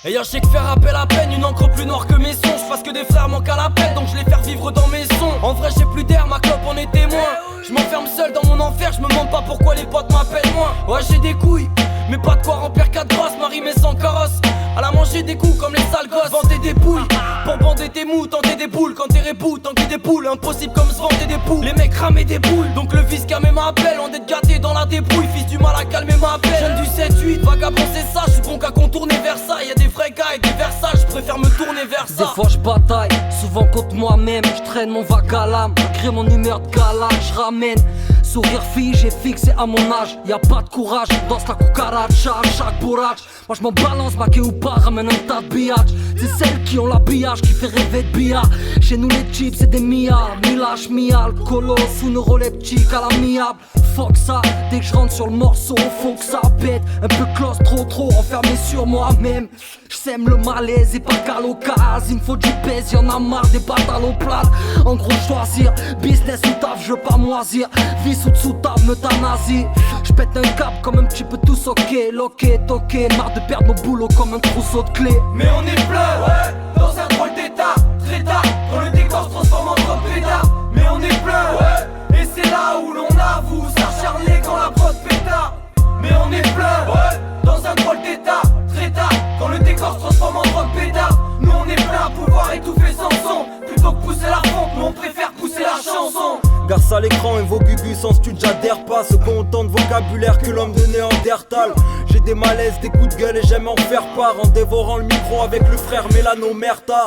Et je sais que faire appel à peine, une encre plus noire que mes songes. Parce que des frères manquent à l'appel, donc je les faire vivre dans mes sons. En vrai j'ai plus d'air, ma clope en est témoin. Je m'enferme seul dans mon enfer, je me demande pas pourquoi les potes m'appellent moins. Ouais j'ai des couilles, mais pas de quoi remplir 4 grosses. Marie mais sans carrosse, à la manger des coups comme les sales gosses. Vanter des pouilles, pour bander tes mous, tenter des boules. Quand t'es reboot, tanker des poules, impossible comme se vanter des poules. Les mecs ramaient des boules, donc le vice camé m'appelle. On est gâté dans la débrouille, fils du mal à calmer ma peine. Jeune du 7-8, vagabond c'est ça, je suis bon qu'à contourner vers ça. Y'a des vrais gars et des versailles, je préfère me tourner vers ça. Des fois je bataille, souvent contre moi-même. Je traîne mon vague à l'âme, malgré mon humeur de gala, je ramène. Sourire figé, fixé à mon âge. Y'a pas de courage, danse la cucaracha à chaque bourrage. Moi je m'en balance, maqué ou pas, ramène un tas de billage. C'est celles qui ont l'habillage qui fait rêver de billard. Chez nous les chips c'est des milliards. Millage, mial, colosse ou neuroleptique à l'amiable. Fuck ça, dès que je rentre sur le morceau, faut que ça pète. Un peu close, trop enfermé sur moi-même. J'sème le malaise et pas qu'à l'occasion. Il me faut du pèse, y'en a marre des pantalons plats. En gros choisir, business ou taf, je veux pas moisir. Vie sous table, me t'anasie. J'pète un cap comme un petit peu tout soqué. Loqué, toqué, marre de perdre nos boulots comme un trousseau de clés. Mais on est plein, ouais, dans un drôle d'état. Très tard, quand le décor se transforme en trop pétard. Mais on est plein, ouais, et c'est là où l'on avoue s'acharner quand la prod pétard. Mais on est plein, ouais, dans un drôle d'état. Très tard, quand le décor se transforme en trop pétard. Nous on est plein à pouvoir étouffer sans son. Plutôt que pousser la pompe, nous on préfère pousser la chanson. Garce à l'écran et vos gugus sans stud j'adhère pas. Ceux qui ont autant de vocabulaire que l'homme de Néandertal. J'ai des malaises, des coups de gueule et j'aime en faire part. En dévorant le micro avec le frère Mélano Merta.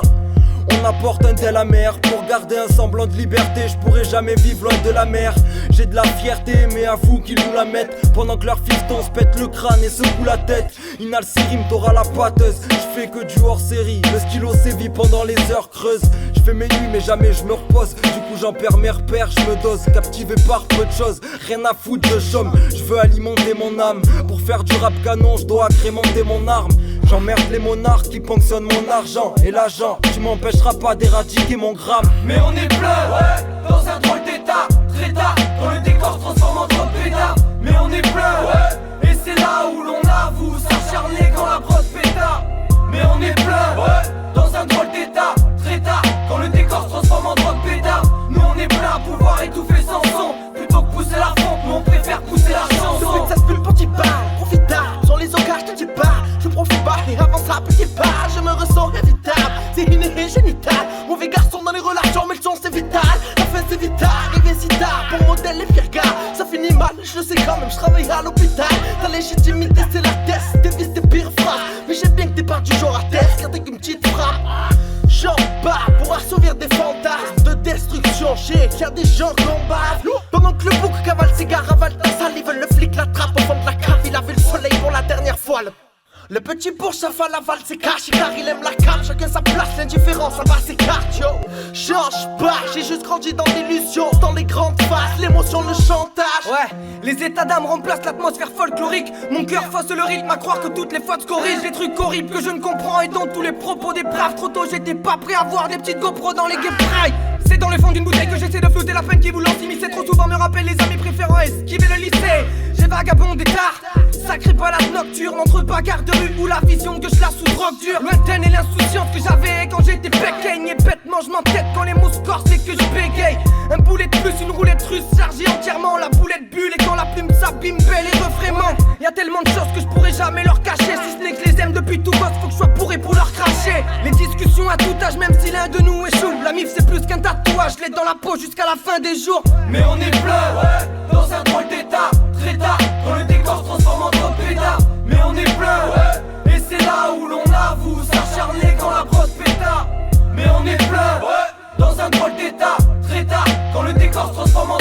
On apporte un tel amer pour garder un semblant de liberté. Je pourrais jamais vivre loin de la mer. J'ai de la fierté mais avoue qu'ils nous la mettent. Pendant que leur fiston se pète le crâne et secoue la tête. Inal Sirim t'auras la pâteuse. Je fais que du hors série. Le stylo sévit pendant les heures creuses. Je fais mes nuits mais jamais je me repose. Du coup j'en perds mes repères, je me dose. Captivé par peu de choses, rien à foutre de chôme. Je veux alimenter mon âme. Pour faire du rap canon je dois agrémenter mon arme. J'emmerde les monarques qui ponctionnent mon argent. Et l'agent, tu m'empêcheras pas d'éradiquer mon gramme. Mais on est plein, ouais, dans un drôle d'état. Très tard, quand le décor se transforme en trop pétard. Mais on est plein, ouais, et c'est là où l'on avoue s'acharner quand la prod pétard. Mais on est plein, ouais, dans un drôle d'état. Très tard, quand le décor se transforme en trop pétard. Nous on est plein à pouvoir étouffer sans son. Plutôt que pousser la pompe, nous on préfère pousser la chanson. Ça se pue le petit pas, profitable. Sur les occasions, je te dis pas, je profite pas et avance à petit pas. Je me ressens évitable, c'est inné et génital. Mauvais garçon dans les relations, mais le son c'est vital. La fin c'est vital, arrivé si tard. Pour modèle les pires gars, ça finit mal, je le sais quand même, je travaille à l'hôpital. Ta légitimité c'est la test, tes vices tes pires phrases. Mais j'aime bien que t'es pas du genre à test, garder qu'une petite frappe. J'en bats pour assouvir des fantasmes de destruction. J'éclaire des gens combattent. Pendant que le bouc cavale ses gars ravale ta salive. Le flic l'attrape au fond de la cave. Il a vu le soleil pour la dernière fois. Le petit bourge ça fait la valse, c'est caché car il aime la calme. Chacun sa place, l'indifférence ça va c'est cardio. Change pas, j'ai juste grandi dans l'illusion. Dans les grandes faces, l'émotion, le chantage. Ouais, les états d'âme remplacent l'atmosphère folklorique. Mon cœur fausse le rythme à croire que toutes les fautes corrigent. Les trucs horribles que je ne comprends et dont tous les propos des braves. Trop tôt j'étais pas prêt à voir des petites GoPro dans les guéprailles. C'est dans le fond d'une bouteille que j'essaie de flotter la peine qui vous lance. C'est trop souvent me rappelle les amis préférents esquiver le lycée. J'ai vagabondé tard, sacré balade nocturne entre bagarre de rue ou la vision que je la sous drogue dure. Lointaine et l'insouciance que j'avais quand j'étais péquaigne. Et bêtement je m'entête quand les mots se corsent et que je bégaye. Un boulet de plus, une roulette russe chargée entièrement. La boulette bulle et quand la plume s'abîme, belle et refrain manque. Y'a tellement de choses que je pourrais jamais leur cacher. Si ce n'est que je les aime depuis tout gosse, faut que je sois bourré pour leur cracher. Les discussions à tout âge, même si l'un de nous échoue. La mif c'est plus qu'un tatouage, je l'ai dans la peau jusqu'à la fin des jours. Mais on est plein, ouais, dans un drôle d'état. Très tard, quand le décor se transforme en trop pétard. Mais on est plein, ouais, et c'est là où l'on avoue s'acharner quand la prod pétard. Mais on est plein, ouais, dans un drôle d'état. Très tard, quand le décor se transforme en